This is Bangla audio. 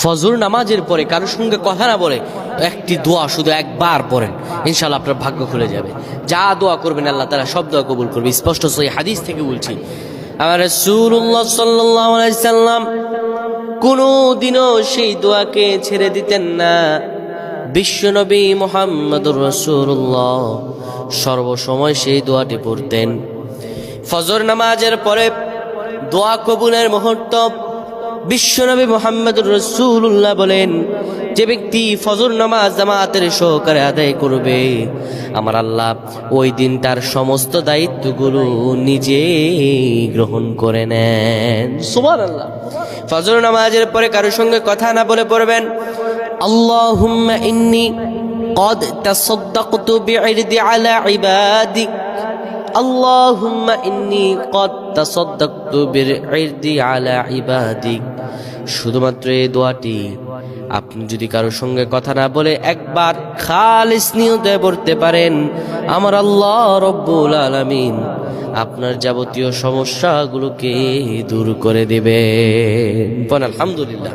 ফজর নামাজের পরে কারোর সঙ্গে কথা না বলে একটি দোয়া শুধু একবার পড়েন, ইনশাআল্লাহ আপনার ভাগ্য খুলে যাবে। যা দোয়া করবেন আল্লাহ তাআলা সব দোয়া কবুল করবে। স্পষ্ট সহিহ হাদিস থেকে বলছি, আমার রাসূলুল্লাহ সাল্লাল্লাহু আলাইহি সাল্লাম কোনদিনও সেই দোয়াকে ছেড়ে দিতেন না। বিশ্বনবী মুহাম্মদুর রাসূলুল্লাহ সর্বসময় সেই দোয়াটি পড়তেন। ফজর নামাজের পরে দোয়া কবুলের মুহূর্ত বিশ্বনবী মুহাম্মদুর রাসূলুল্লাহ বলেন, যে ব্যক্তি ফজর নামাজ জামাতের সহকারে আদায় করবে, আমার আল্লাহ ওই দিন তার সমস্ত দায়িত্বগুলো নিজেই গ্রহণ করে নেন। সুবহানাল্লাহ। ফজর নামাজের পরে কারোর সঙ্গে কথা না বলে পড়বেন, আল্লাহুম্মা ইন্নী قد تصدقت بعرض على عبادك اللهم إني قد تصدقت بعرض على عبادك। শুধুমাত্র এই দোয়াটি আপনি যদি কারোর সঙ্গে কথা না বলে একবার খালিস নিয়তে পড়তে পারেন, আমার আল্লাহ রব্বুল আলামিন আপনার যাবতীয় সমস্যাগুলোকে দূর করে দেবেন। আলহামদুলিল্লাহ।